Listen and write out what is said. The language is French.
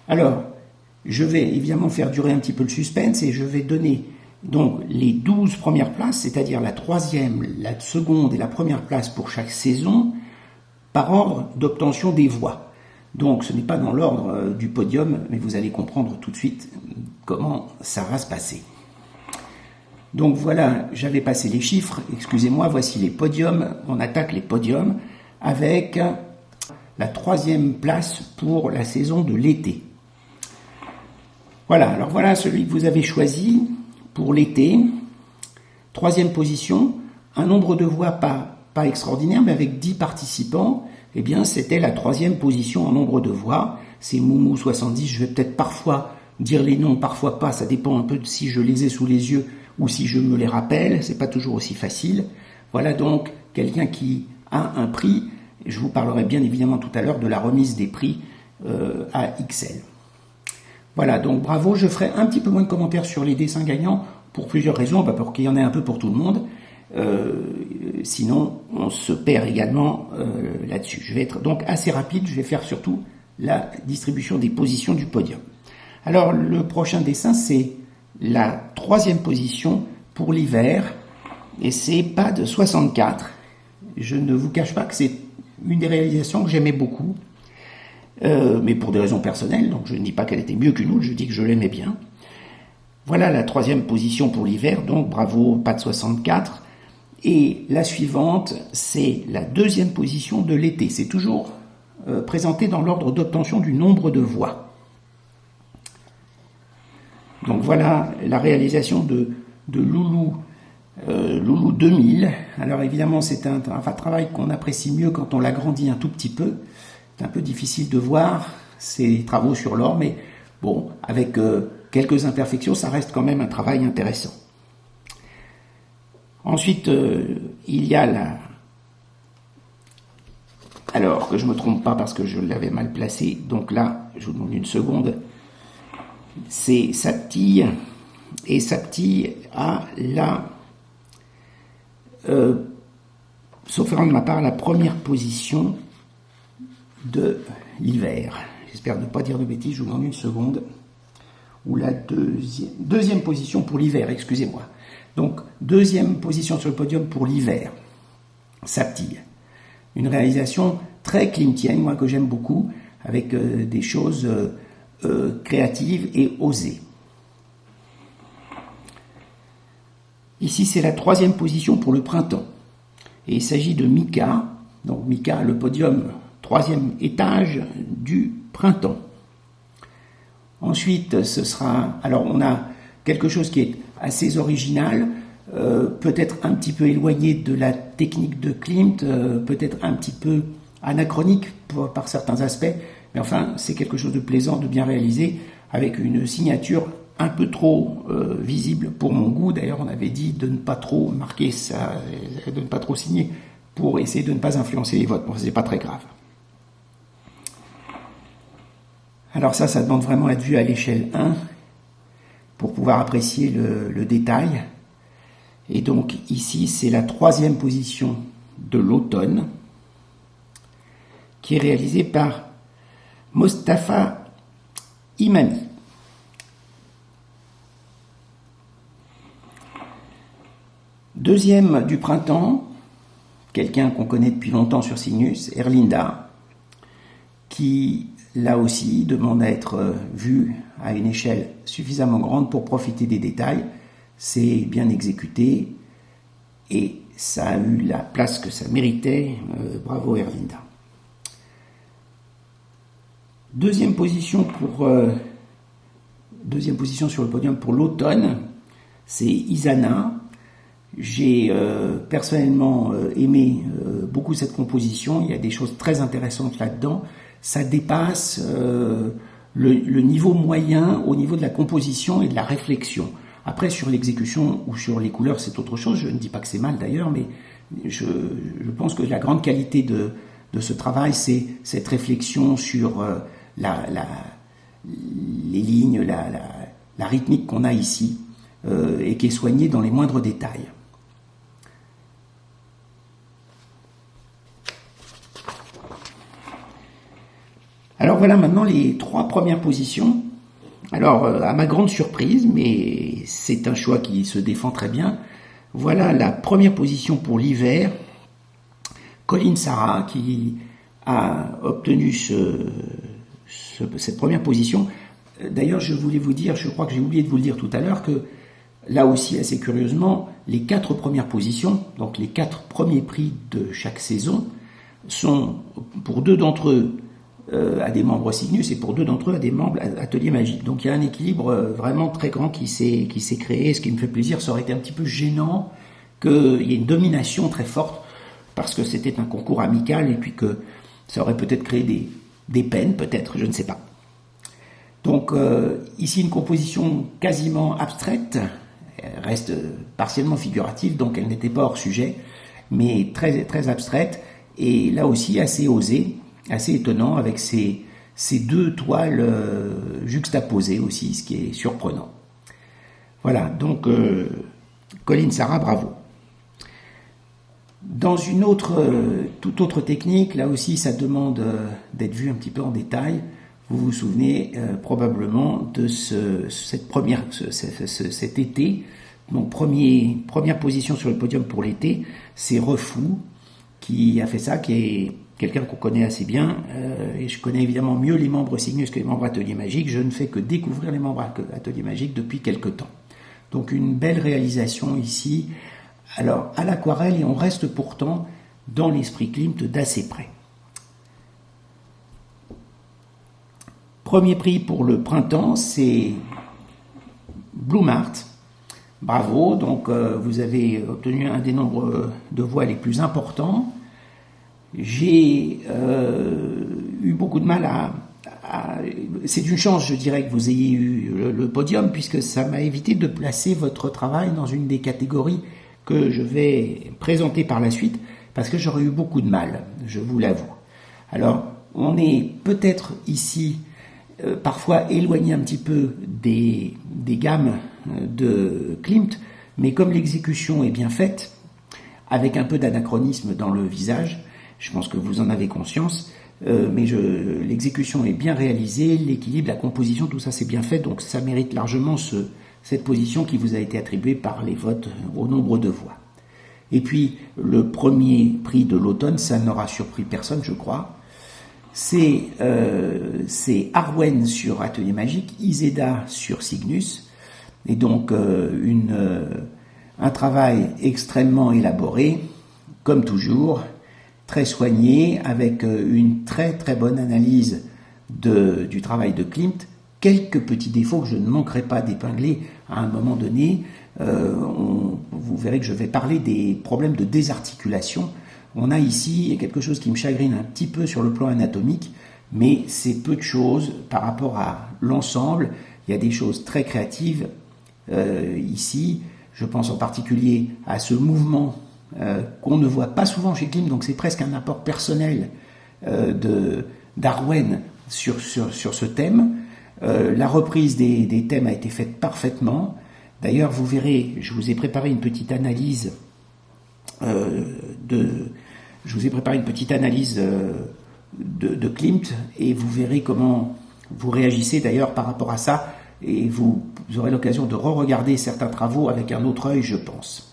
Alors, je vais évidemment faire durer un petit peu le suspense et je vais donner donc les 12 premières places, c'est-à-dire la troisième, la seconde et la première place pour chaque saison, par ordre d'obtention des voix. Donc ce n'est pas dans l'ordre du podium, mais vous allez comprendre tout de suite comment ça va se passer. Donc voilà, j'avais passé les chiffres, excusez-moi, voici les podiums. On attaque les podiums avec la troisième place pour la saison de l'été. Voilà, alors voilà celui que vous avez choisi pour l'été. Troisième position, un nombre de voix pas extraordinaire, mais avec 10 participants, eh bien c'était la troisième position en nombre de voix. C'est Moumou70, je vais peut-être parfois dire les noms, parfois pas, ça dépend un peu de si je les ai sous les yeux ou si je me les rappelle, c'est pas toujours aussi facile. Voilà donc quelqu'un qui a un prix. Je vous parlerai bien évidemment tout à l'heure de la remise des prix à XL. Voilà, donc bravo, je ferai un petit peu moins de commentaires sur les dessins gagnants pour plusieurs raisons, pour qu'il y en ait un peu pour tout le monde. Sinon, on se perd également là-dessus. Je vais être donc assez rapide, je vais faire surtout la distribution des positions du podium. Alors, le prochain dessin, c'est la troisième position pour l'hiver, et c'est PAD 64. Je ne vous cache pas que c'est une des réalisations que j'aimais beaucoup, mais pour des raisons personnelles, donc je ne dis pas qu'elle était mieux qu'une autre, je dis que je l'aimais bien. Voilà la troisième position pour l'hiver, donc bravo PAD 64. Et la suivante, c'est la deuxième position de l'été. C'est toujours présenté dans l'ordre d'obtention du nombre de voix. Donc voilà la réalisation de Loulou, Loulou 2000. Alors évidemment, c'est un travail qu'on apprécie mieux quand on l'agrandit un tout petit peu. C'est un peu difficile de voir ces travaux sur l'or, mais bon, avec quelques imperfections, ça reste quand même un travail intéressant. Ensuite, il y a la... Alors, que je ne me trompe pas parce que je l'avais mal placé, donc là, je vous demande une seconde. C'est Saptille, et Saptille a la... sauf erreur de ma part, la première position de l'hiver. J'espère ne pas dire de bêtises, je vous demande une seconde. Ou la deuxième position pour l'hiver, excusez-moi. Donc, deuxième position sur le podium pour l'hiver. Saptille. Une réalisation très klimtienne, moi que j'aime beaucoup, avec des choses créatives et osées. Ici, c'est la troisième position pour le printemps. Et il s'agit de Mika. Donc, Mika, le podium, troisième étage du printemps. Ensuite, ce sera... Alors, on a quelque chose qui est assez original, peut-être un petit peu éloigné de la technique de Klimt, peut-être un petit peu anachronique par certains aspects, mais enfin, c'est quelque chose de plaisant, de bien réalisé, avec une signature un peu trop visible pour mon goût. D'ailleurs, on avait dit de ne pas trop marquer ça, de ne pas trop signer, pour essayer de ne pas influencer les votes. Bon, c'est pas très grave. Alors ça demande vraiment à être vu à l'échelle 1 pour pouvoir apprécier le détail. Et donc ici, c'est la troisième position de l'automne qui est réalisée par Mostafa Imami. Deuxième du printemps, quelqu'un qu'on connaît depuis longtemps sur Cygnus, Erlinda, qui là aussi demande à être vu à une échelle suffisamment grande pour profiter des détails. C'est bien exécuté et ça a eu la place que ça méritait. Bravo Erlinda. Deuxième position sur le podium pour l'automne, c'est Isana. J'ai personnellement aimé beaucoup cette composition. Il y a des choses très intéressantes là-dedans. Ça dépasse le niveau moyen au niveau de la composition et de la réflexion. Après, sur l'exécution ou sur les couleurs, c'est autre chose. Je ne dis pas que c'est mal d'ailleurs, mais je pense que la grande qualité de ce travail, c'est cette réflexion sur les lignes, la rythmique qu'on a ici, et qui est soignée dans les moindres détails. Alors voilà maintenant les 3 premières positions. Alors, à ma grande surprise, mais c'est un choix qui se défend très bien, voilà la première position pour l'hiver. Colin Sarah qui a obtenu cette première position. D'ailleurs, je voulais vous dire, je crois que j'ai oublié de vous le dire tout à l'heure, que là aussi, assez curieusement, les 4 premières positions, donc les 4 premiers prix de chaque saison, sont pour 2 d'entre eux à des membres Cygnus et pour 2 d'entre eux à des membres Atelier Magique. Donc il y a un équilibre vraiment très grand qui s'est créé. Ce qui me fait plaisir, ça aurait été un petit peu gênant qu'il y ait une domination très forte parce que c'était un concours amical et puis que ça aurait peut-être créé des peines, peut-être, je ne sais pas. Donc ici une composition quasiment abstraite, elle reste partiellement figurative, donc elle n'était pas hors sujet, mais très, très abstraite et là aussi assez osée. Assez étonnant avec ces 2 toiles juxtaposées aussi, ce qui est surprenant. Voilà, donc Colin Sarah, bravo. Dans une toute autre technique, là aussi ça demande d'être vu un petit peu en détail. Vous vous souvenez probablement de cet été, donc première position sur le podium pour l'été, c'est Refou qui a fait ça, qui est quelqu'un qu'on connaît assez bien, et je connais évidemment mieux les membres Cygnus que les membres Atelier Magique. Je ne fais que découvrir les membres Atelier Magique depuis quelque temps. Donc une belle réalisation ici, alors à l'aquarelle, et on reste pourtant dans l'esprit Klimt d'assez près. Premier prix pour le printemps, c'est Blue Mart. Bravo, donc vous avez obtenu un des nombres de voix les plus importants. J'ai eu beaucoup de mal c'est une chance, je dirais, que vous ayez eu le podium, puisque ça m'a évité de placer votre travail dans une des catégories que je vais présenter par la suite, parce que j'aurais eu beaucoup de mal, je vous l'avoue. Alors, on est peut-être ici parfois éloigné un petit peu des gammes de Klimt, mais comme l'exécution est bien faite, avec un peu d'anachronisme dans le visage, je pense que vous en avez conscience, mais l'exécution est bien réalisée, l'équilibre, la composition, tout ça c'est bien fait, donc ça mérite largement cette position qui vous a été attribuée par les votes au nombre de voix. Et puis le premier prix de l'automne, ça n'aura surpris personne, je crois, c'est Arwen sur Atelier Magique, Iseda sur Cygnus, et donc un travail extrêmement élaboré, comme toujours, très soigné, avec une très très bonne analyse du travail de Klimt, quelques petits défauts que je ne manquerai pas d'épingler à un moment donné. Vous verrez que je vais parler des problèmes de désarticulation. On a ici quelque chose qui me chagrine un petit peu sur le plan anatomique, mais c'est peu de choses par rapport à l'ensemble. Il y a des choses très créatives ici. Je pense en particulier à ce mouvement qu'on ne voit pas souvent chez Klimt, donc c'est presque un apport personnel d'Arwen sur ce thème. La reprise des thèmes a été faite parfaitement. D'ailleurs, vous verrez, je vous ai préparé une petite analyse de Klimt, et vous verrez comment vous réagissez d'ailleurs par rapport à ça, et vous aurez l'occasion de re-regarder certains travaux avec un autre œil, je pense.